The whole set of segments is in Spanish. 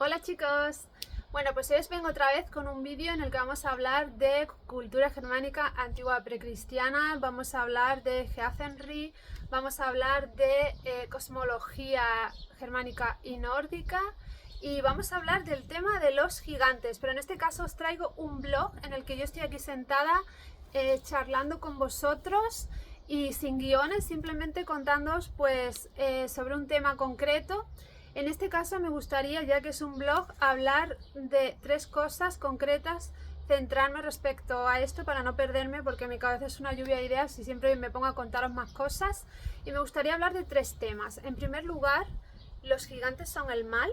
Hola chicos, bueno pues hoy os vengo otra vez con un vídeo en el que vamos a hablar de cultura germánica antigua precristiana, vamos a hablar de Geathenry, vamos a hablar de cosmología germánica y nórdica y vamos a hablar del tema de los gigantes, pero en este caso os traigo un blog en el que yo estoy aquí sentada charlando con vosotros y sin guiones, simplemente contándoos pues sobre un tema concreto. En este caso me gustaría, ya que es un blog, hablar de tres cosas concretas, centrarme respecto a esto para no perderme, porque mi cabeza es una lluvia de ideas y siempre me pongo a contaros más cosas. Y me gustaría hablar de tres temas. En primer lugar, ¿los gigantes son el mal?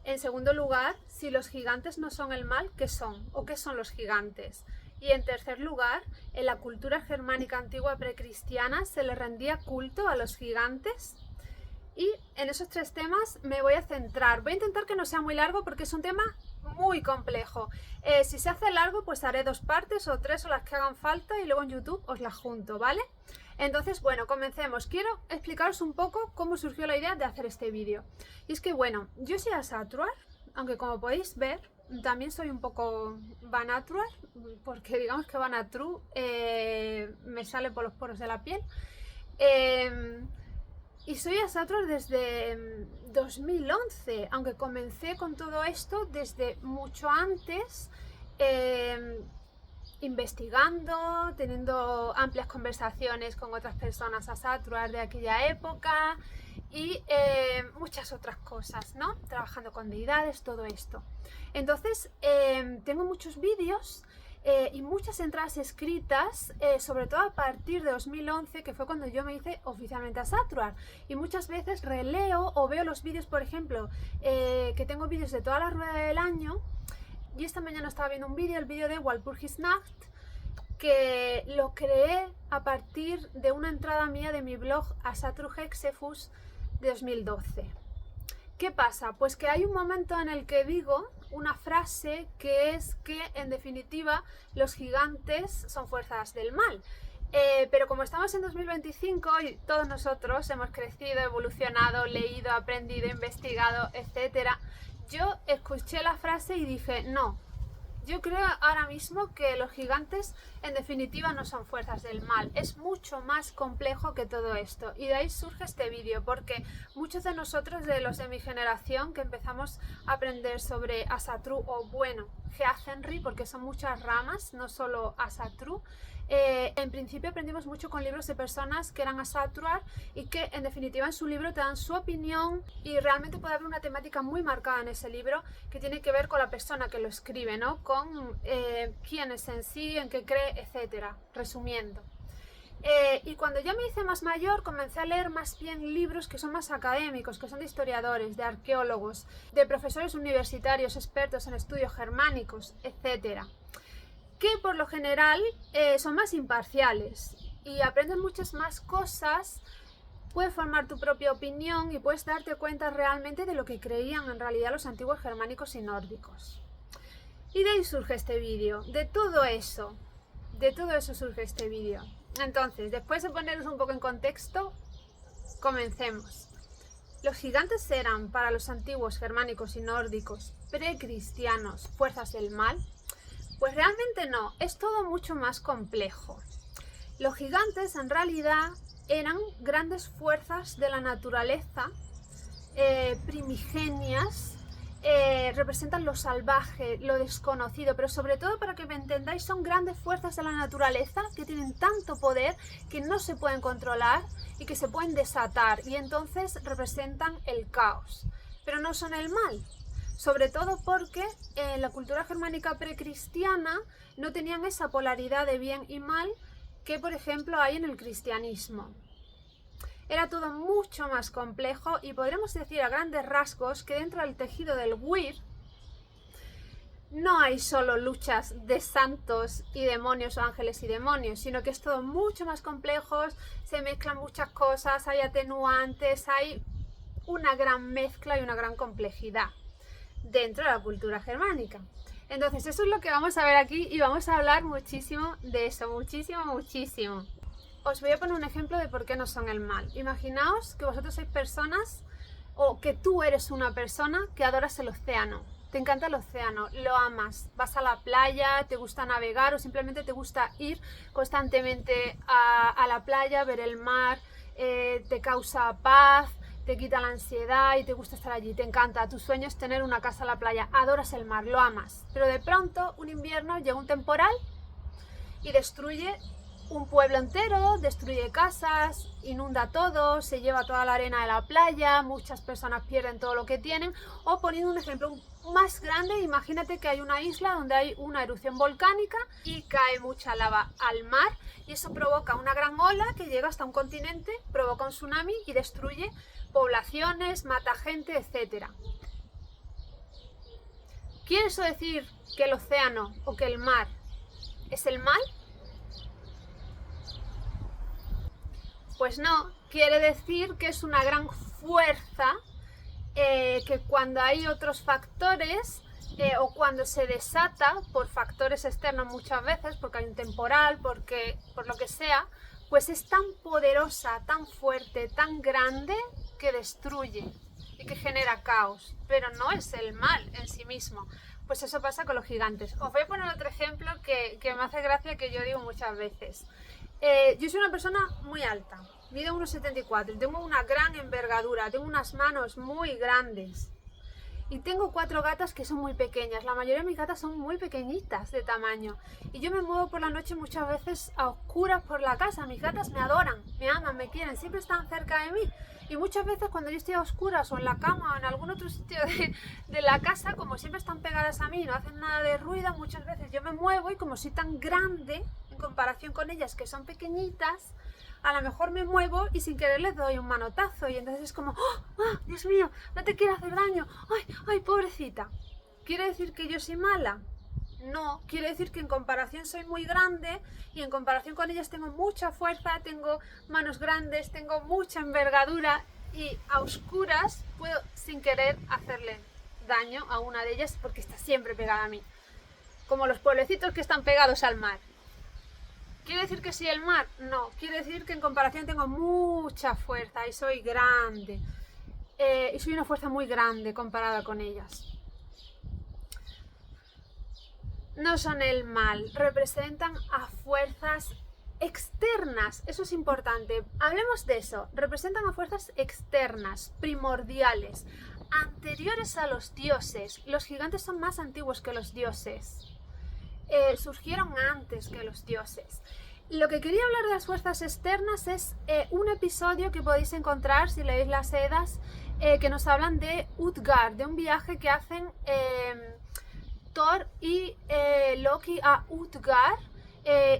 En segundo lugar, si los gigantes no son el mal, ¿qué son? ¿O qué son los gigantes? Y en tercer lugar, en la cultura germánica antigua precristiana, ¿se le rendía culto a los gigantes? Y en esos tres temas me voy a centrar. Voy a intentar que no sea muy largo porque es un tema muy complejo. Si se hace largo, pues haré dos partes o tres o las que hagan falta y luego en YouTube os las junto, ¿vale? Entonces, bueno, comencemos. Quiero explicaros un poco cómo surgió la idea de hacer este vídeo. Y es que, bueno, yo soy asatruar, aunque como podéis ver, también soy un poco vanatruar, porque digamos que vanatru me sale por los poros de la piel. Y soy asatruar desde 2011, aunque comencé con todo esto desde mucho antes, investigando, teniendo amplias conversaciones con otras personas asatruar de aquella época y muchas otras cosas, ¿no? Trabajando con deidades, todo esto. Entonces, tengo muchos vídeos y muchas entradas escritas, sobre todo a partir de 2011, que fue cuando yo me hice oficialmente asatruar. Y muchas veces releo o veo los vídeos, por ejemplo, que tengo vídeos de toda la rueda del año. Y esta mañana estaba viendo un vídeo, el vídeo de Walpurgisnacht, que lo creé a partir de una entrada mía de mi blog Asatru Hexefus de 2012. ¿Qué pasa? Pues que hay un momento en el que digo una frase que es que, en definitiva, los gigantes son fuerzas del mal. Pero como estamos en 2025 y todos nosotros hemos crecido, evolucionado, leído, aprendido, investigado, etc., yo escuché la frase y dije, no. Yo creo ahora mismo que los gigantes en definitiva no son fuerzas del mal, es mucho más complejo que todo esto y de ahí surge este vídeo porque muchos de nosotros, de los de mi generación, que empezamos a aprender sobre Asatru o bueno, Geathenry, porque son muchas ramas, no solo Asatru, en principio aprendimos mucho con libros de personas que eran asatruar y que en definitiva en su libro te dan su opinión y realmente puede haber una temática muy marcada en ese libro que tiene que ver con la persona que lo escribe, ¿no? Con quién es en sí, en qué cree, etcétera, resumiendo. Y cuando ya me hice más mayor comencé a leer más bien libros que son más académicos, que son de historiadores, de arqueólogos, de profesores universitarios expertos en estudios germánicos, etcétera, que por lo general son más imparciales y aprendes muchas más cosas, puedes formar tu propia opinión y puedes darte cuenta realmente de lo que creían en realidad los antiguos germánicos y nórdicos. Y de ahí surge este vídeo, de todo eso surge este vídeo. Entonces, después de poneros un poco en contexto, comencemos. ¿Los gigantes eran para los antiguos germánicos y nórdicos precristianos fuerzas del mal? Pues realmente no, es todo mucho más complejo. Los gigantes en realidad eran grandes fuerzas de la naturaleza, primigenias, representan lo salvaje, lo desconocido, pero sobre todo, para que me entendáis, son grandes fuerzas de la naturaleza que tienen tanto poder que no se pueden controlar y que se pueden desatar y entonces representan el caos, pero no son el mal. Sobre todo porque en la cultura germánica precristiana no tenían esa polaridad de bien y mal que, por ejemplo, hay en el cristianismo. Era todo mucho más complejo y podremos decir a grandes rasgos que dentro del tejido del WIR no hay solo luchas de santos y demonios o ángeles y demonios, sino que es todo mucho más complejo, se mezclan muchas cosas, hay atenuantes, hay una gran mezcla y una gran complejidad dentro de la cultura germánica. Entonces eso es lo que vamos a ver aquí y vamos a hablar muchísimo de eso, muchísimo. Os voy a poner un ejemplo de por qué no son el mal. Imaginaos que vosotros sois personas o que tú eres una persona que adoras el océano. Te encanta el océano, lo amas, vas a la playa, te gusta navegar o simplemente te gusta ir constantemente a la playa, ver el mar, te causa paz, te quita la ansiedad y te gusta estar allí, te encanta. Tu sueño es tener una casa a la playa, adoras el mar, lo amas. Pero de pronto, un invierno, llega un temporal y destruye un pueblo entero, destruye casas, inunda todo, se lleva toda la arena de la playa, muchas personas pierden todo lo que tienen. O poniendo un ejemplo más grande, imagínate que hay una isla donde hay una erupción volcánica y cae mucha lava al mar y eso provoca una gran ola que llega hasta un continente, provoca un tsunami y destruye poblaciones, mata gente, etc. ¿Quiere eso decir que el océano o que el mar es el mal? Pues no, quiere decir que es una gran fuerza que cuando hay otros factores o cuando se desata por factores externos muchas veces, porque hay un temporal, por lo que sea, pues es tan poderosa, tan fuerte, tan grande que destruye y que genera caos, pero no es el mal en sí mismo. Pues eso pasa con los gigantes. Os voy a poner otro ejemplo que me hace gracia, que yo digo muchas veces. Yo soy una persona muy alta, mido 1,74, tengo una gran envergadura, tengo unas manos muy grandes y tengo 4 gatas que son muy pequeñas. La mayoría de mis gatas son muy pequeñitas de tamaño y yo me muevo por la noche muchas veces a oscuras por la casa. Mis gatas me adoran, me aman, me quieren, siempre están cerca de mí. Y muchas veces cuando yo estoy a oscuras o en la cama o en algún otro sitio de la casa, como siempre están pegadas a mí y no hacen nada de ruido, muchas veces yo me muevo y como soy tan grande en comparación con ellas que son pequeñitas, a lo mejor me muevo y sin querer les doy un manotazo y entonces es como ¡oh, Dios mío, no te quiero hacer daño! ¡Ay, ay, pobrecita! ¿Quiere decir que yo soy mala? No, quiere decir que en comparación soy muy grande y en comparación con ellas tengo mucha fuerza, tengo manos grandes, tengo mucha envergadura y a oscuras puedo sin querer hacerle daño a una de ellas porque está siempre pegada a mí. Como los pueblecitos que están pegados al mar. ¿Quiere decir que soy el mar? No, quiere decir que en comparación tengo mucha fuerza y soy grande. Y soy una fuerza muy grande comparada con ellas. No son el mal, representan a fuerzas externas, eso es importante. Hablemos de eso, representan a fuerzas externas, primordiales, anteriores a los dioses. Los gigantes son más antiguos que los dioses. Surgieron antes que los dioses. Lo que quería hablar de las fuerzas externas es un episodio que podéis encontrar si leéis las Edas, que nos hablan de Utgard, de un viaje que hacen Thor y Loki a Utgard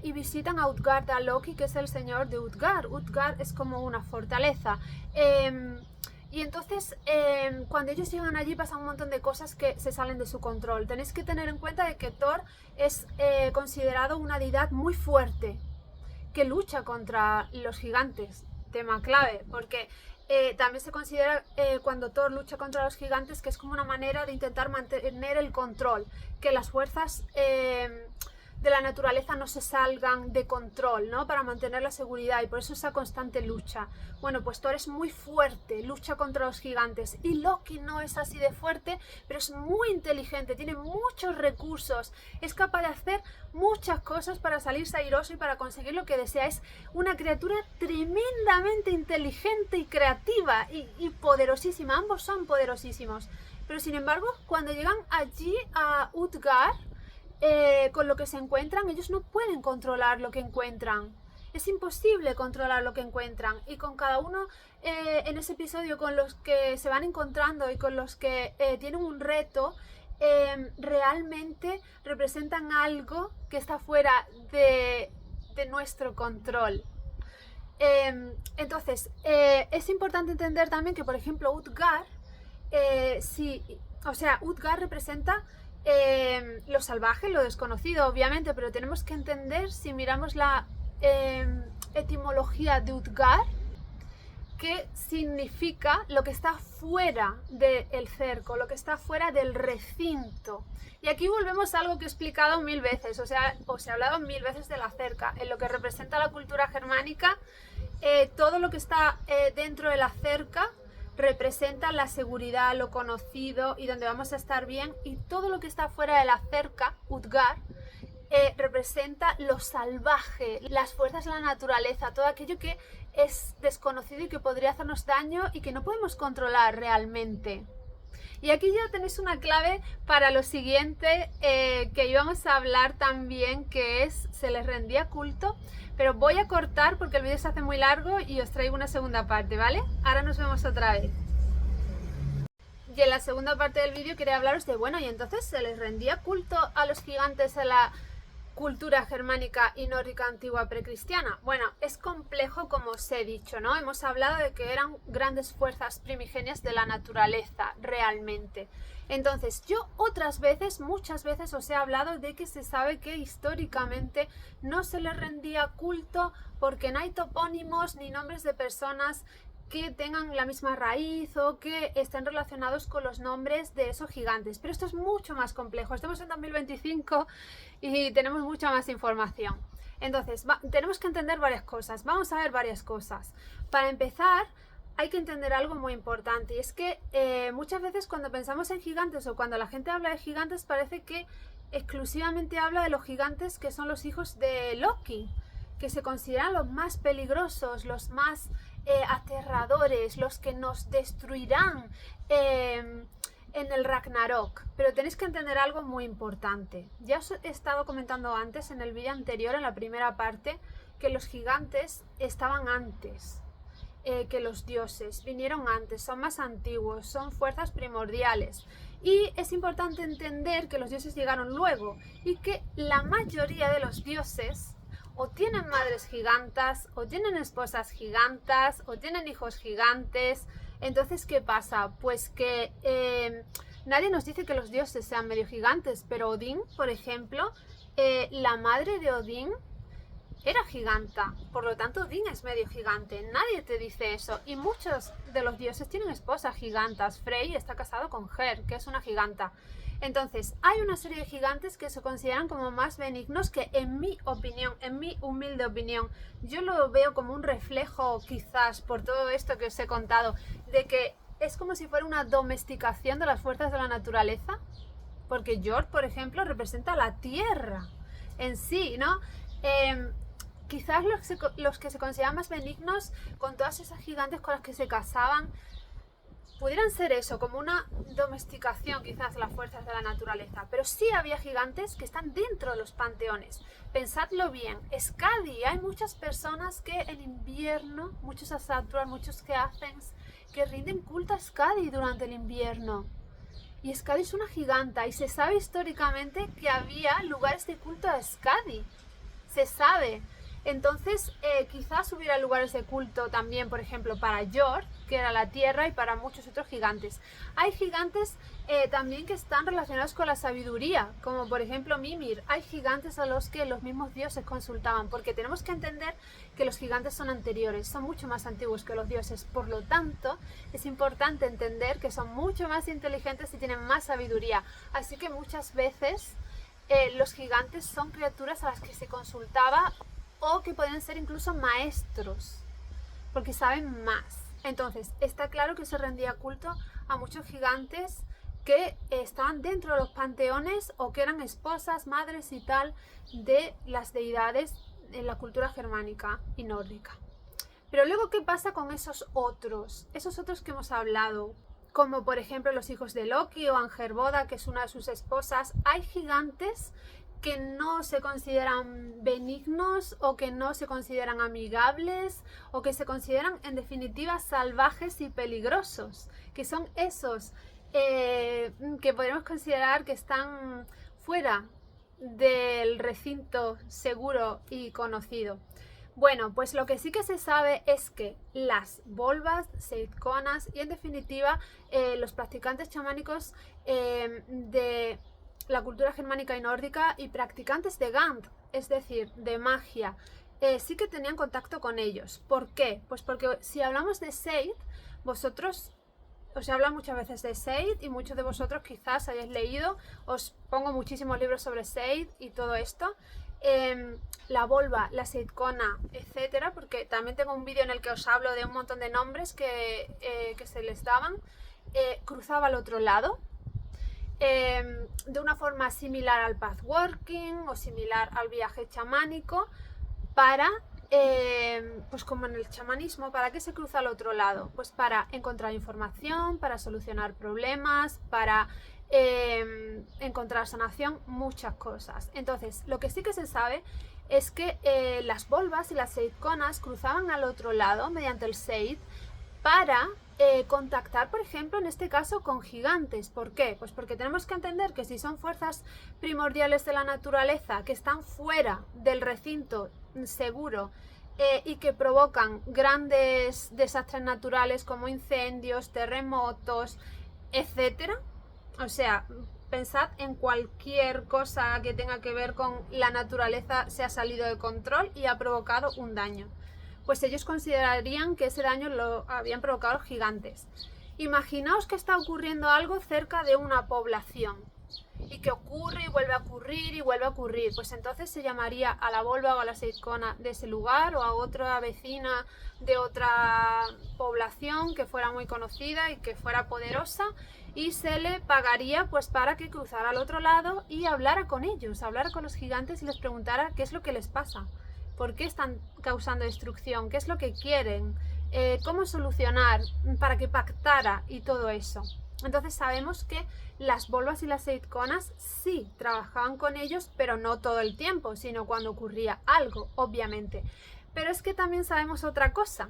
y visitan a Utgard, a Loki, que es el señor de Utgard. Utgard es como una fortaleza. Y entonces, cuando ellos llegan allí pasan un montón de cosas que se salen de su control. Tenéis que tener en cuenta de que Thor es considerado una deidad muy fuerte, que lucha contra los gigantes. Tema clave, porque también se considera cuando Thor lucha contra los gigantes que es como una manera de intentar mantener el control, que las fuerzas de la naturaleza no se salgan de control, ¿no? Para mantener la seguridad y por eso esa constante lucha. Bueno, pues Thor es muy fuerte, lucha contra los gigantes y Loki no es así de fuerte, pero es muy inteligente, tiene muchos recursos, es capaz de hacer muchas cosas para salirse airoso y para conseguir lo que desea. Es una criatura tremendamente inteligente y creativa y poderosísima, ambos son poderosísimos. Pero sin embargo, cuando llegan allí a Utgard, con lo que se encuentran, ellos no pueden controlar lo que encuentran. Es imposible controlar lo que encuentran y con cada uno en ese episodio con los que se van encontrando y con los que tienen un reto, realmente representan algo que está fuera de nuestro control. Entonces, es importante entender también que, por ejemplo, Utgard, Utgard representa lo salvaje, lo desconocido, obviamente, pero tenemos que entender, si miramos la etimología de Utgard, qué significa lo que está fuera del cerco, lo que está fuera del recinto. Y aquí volvemos a algo que he explicado 1000 veces, o sea, os he hablado 1000 veces de la cerca, en lo que representa la cultura germánica. Todo lo que está dentro de la cerca representa la seguridad, lo conocido y donde vamos a estar bien, y todo lo que está fuera de la cerca, Utgar, representa lo salvaje, las fuerzas de la naturaleza, todo aquello que es desconocido y que podría hacernos daño y que no podemos controlar realmente. Y aquí ya tenéis una clave para lo siguiente que íbamos a hablar también, que es, se les rendía culto, pero voy a cortar porque el vídeo se hace muy largo y os traigo una segunda parte, ¿vale? Ahora nos vemos otra vez. Y en la segunda parte del vídeo quería hablaros de, bueno, y entonces se les rendía culto a los gigantes en la cultura germánica y nórdica antigua precristiana. Bueno, es complejo, como os he dicho, ¿no? Hemos hablado de que eran grandes fuerzas primigenias de la naturaleza, realmente. Entonces, yo otras veces, muchas veces os he hablado de que se sabe que históricamente no se les rendía culto porque no hay topónimos ni nombres de personas que tengan la misma raíz o que estén relacionados con los nombres de esos gigantes. Pero esto es mucho más complejo. Estamos en 2025 y tenemos mucha más información. Entonces, tenemos que entender varias cosas. Vamos a ver varias cosas. Para empezar, hay que entender algo muy importante, y es que muchas veces cuando pensamos en gigantes o cuando la gente habla de gigantes, parece que exclusivamente habla de los gigantes que son los hijos de Loki, que se consideran los más peligrosos, los más aterradores, los que nos destruirán en el Ragnarok. Pero tenéis que entender algo muy importante. Ya os he estado comentando antes en el vídeo anterior, en la primera parte, que los gigantes estaban antes que los dioses, vinieron antes, son más antiguos, son fuerzas primordiales. Y es importante entender que los dioses llegaron luego y que la mayoría de los dioses o tienen madres gigantas, o tienen esposas gigantas, o tienen hijos gigantes. Entonces, ¿qué pasa? Pues que nadie nos dice que los dioses sean medio gigantes, pero Odín, por ejemplo, la madre de Odín era giganta, por lo tanto Odín es medio gigante. Nadie te dice eso, y muchos de los dioses tienen esposas gigantas. Frey está casado con Her, que es una giganta. Entonces, hay una serie de gigantes que se consideran como más benignos, que en mi opinión, en mi humilde opinión, yo lo veo como un reflejo, quizás, por todo esto que os he contado, de que es como si fuera una domesticación de las fuerzas de la naturaleza, porque Jord, por ejemplo, representa la tierra en sí, ¿no? Quizás los que se consideran más benignos, con todas esas gigantes con las que se casaban, pudieran ser eso, como una domesticación quizás de las fuerzas de la naturaleza. Pero sí había gigantes que están dentro de los panteones. Pensadlo bien, Skadi, hay muchas personas que en invierno, muchos Asatruar, muchos Geathens, que rinden culto a Skadi durante el invierno. Y Skadi es una giganta, y se sabe históricamente que había lugares de culto a Skadi. Se sabe. Entonces, quizás hubiera lugares de culto también, por ejemplo, para Jord, que era la tierra, y para muchos otros gigantes. Hay gigantes también que están relacionados con la sabiduría, como por ejemplo Mimir. Hay gigantes a los que los mismos dioses consultaban, porque tenemos que entender que los gigantes son anteriores, son mucho más antiguos que los dioses. Por lo tanto, es importante entender que son mucho más inteligentes y tienen más sabiduría. Así que muchas veces los gigantes son criaturas a las que se consultaba, o que pueden ser incluso maestros, porque saben más. Entonces, está claro que se rendía culto a muchos gigantes que estaban dentro de los panteones, o que eran esposas, madres y tal de las deidades en la cultura germánica y nórdica. Pero luego, ¿qué pasa con esos otros? Esos otros que hemos hablado, como por ejemplo los hijos de Loki o Angerboda, que es una de sus esposas. Hay gigantes que no se consideran benignos, o que no se consideran amigables, o que se consideran en definitiva salvajes y peligrosos, que son esos que podemos considerar que están fuera del recinto seguro y conocido. Bueno, pues lo que sí que se sabe es que las volvas, seidkonas y en definitiva los practicantes chamánicos de la cultura germánica y nórdica, y practicantes de Gant, es decir, de magia, sí que tenían contacto con ellos. ¿Por qué? Pues porque si hablamos de Seid, vosotros os he hablado muchas veces de Seid, y muchos de vosotros quizás hayáis leído, os pongo muchísimos libros sobre Seid y todo esto. la volva, la seidkona, etcétera, porque también tengo un vídeo en el que os hablo de un montón de nombres que se les daban, cruzaba al otro lado, de una forma similar al pathworking o similar al viaje chamánico, para, pues como en el chamanismo, ¿para qué se cruza al otro lado? Pues para encontrar información, para solucionar problemas, para encontrar sanación, muchas cosas. Entonces, lo que sí que se sabe es que las volvas y las seidkonas cruzaban al otro lado mediante el seid para contactar, por ejemplo, en este caso con gigantes. ¿Por qué? Pues porque tenemos que entender que si son fuerzas primordiales de la naturaleza que están fuera del recinto seguro y que provocan grandes desastres naturales como incendios, terremotos, etcétera. O sea, pensad en cualquier cosa que tenga que ver con la naturaleza se ha salido de control y ha provocado un daño. Pues ellos considerarían que ese daño lo habían provocado los gigantes. Imaginaos que está ocurriendo algo cerca de una población y que ocurre y vuelve a ocurrir y vuelve a ocurrir. Pues entonces se llamaría a la volva o a la seidkona de ese lugar o a otra vecina de otra población que fuera muy conocida y que fuera poderosa, y se le pagaría pues para que cruzara al otro lado y hablara con ellos, hablara con los gigantes y les preguntara qué es lo que les pasa, por qué están causando destrucción, qué es lo que quieren, cómo solucionar, para que pactara y todo eso. Entonces sabemos que las volvas y las seidkonas sí trabajaban con ellos, pero no todo el tiempo, sino cuando ocurría algo, obviamente. Pero es que también sabemos otra cosa,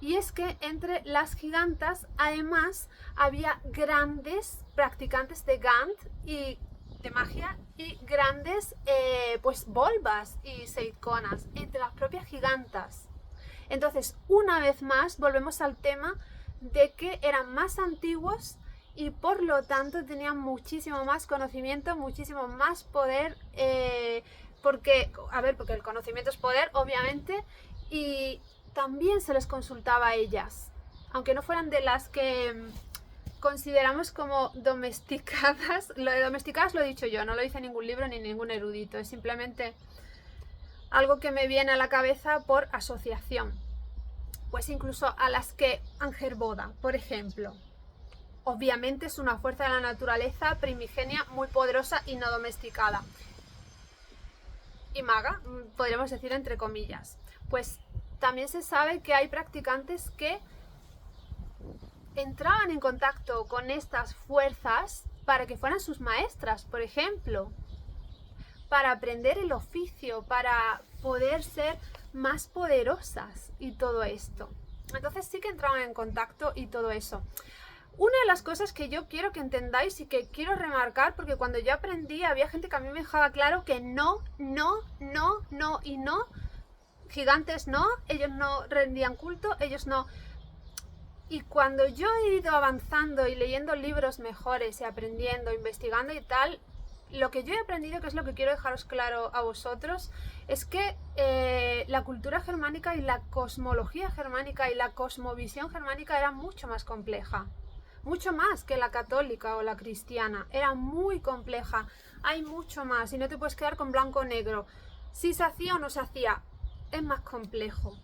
y es que entre las gigantas además había grandes practicantes de Gant y de magia y grandes pues volvas y seidkonas entre las propias gigantas. Entonces, una vez más volvemos al tema de que eran más antiguos y por lo tanto tenían muchísimo más conocimiento, muchísimo más poder, porque el conocimiento es poder, obviamente, y también se les consultaba a ellas, aunque no fueran de las que consideramos como domesticadas. Lo de domesticadas lo he dicho yo, no lo dice ningún libro ni ningún erudito, es simplemente algo que me viene a la cabeza por asociación. Pues incluso a las que Angerboda, por ejemplo, obviamente es una fuerza de la naturaleza primigenia muy poderosa y no domesticada, y maga, podríamos decir entre comillas. Pues también se sabe que hay practicantes que entraban en contacto con estas fuerzas para que fueran sus maestras, por ejemplo, para aprender el oficio, para poder ser más poderosas y todo esto. Entonces sí que entraban en contacto y todo eso. Una de las cosas que yo quiero que entendáis y que quiero remarcar, porque cuando yo aprendí había gente que a mí me dejaba claro que no, gigantes no, ellos no rendían culto, ellos no. Y cuando yo he ido avanzando y leyendo libros mejores y aprendiendo, investigando y tal, lo que yo he aprendido, que es lo que quiero dejaros claro a vosotros, es que la cultura germánica y la cosmología germánica y la cosmovisión germánica era mucho más compleja. Mucho más que la católica o la cristiana. Era muy compleja. Hay mucho más y no te puedes quedar con blanco o negro. Si se hacía o no se hacía, es más complejo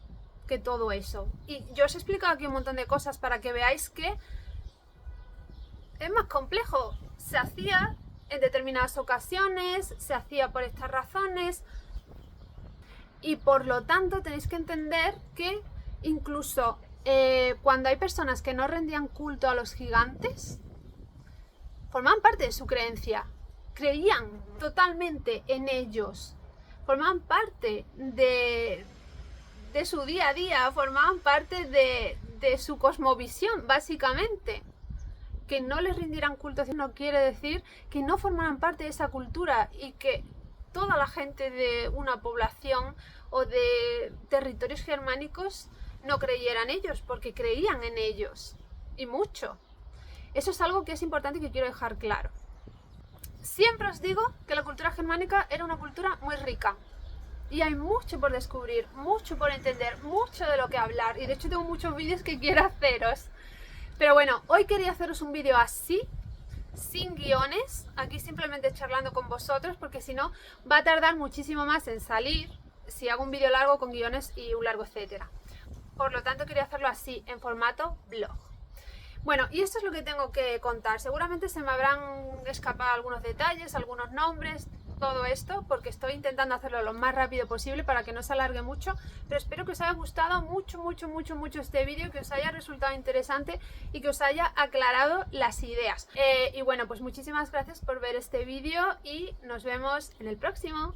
que todo eso. Y yo os he explicado aquí un montón de cosas para que veáis que es más complejo. Se hacía en determinadas ocasiones, se hacía por estas razones, y por lo tanto tenéis que entender que incluso cuando hay personas que no rendían culto a los gigantes, formaban parte de su creencia, creían totalmente en ellos, formaban parte de su día a día, formaban parte de su cosmovisión, básicamente. Que no les rindieran culto no quiere decir que no formaran parte de esa cultura y que toda la gente de una población o de territorios germánicos no creyeran ellos, porque creían en ellos, y mucho. Eso es algo que es importante y que quiero dejar claro. Siempre os digo que la cultura germánica era una cultura muy rica y hay mucho por descubrir, mucho por entender, mucho de lo que hablar, y de hecho tengo muchos vídeos que quiero haceros. Pero bueno, hoy quería haceros un vídeo así, sin guiones, aquí simplemente charlando con vosotros, porque si no va a tardar muchísimo más en salir si hago un vídeo largo con guiones y un largo etcétera. Por lo tanto quería hacerlo así, en formato blog. Bueno, y esto es lo que tengo que contar. Seguramente se me habrán escapado algunos detalles, algunos nombres, todo esto, porque estoy intentando hacerlo lo más rápido posible para que no se alargue mucho, pero espero que os haya gustado mucho este vídeo, que os haya resultado interesante y que os haya aclarado las ideas. Y bueno, pues muchísimas gracias por ver este vídeo y nos vemos en el próximo.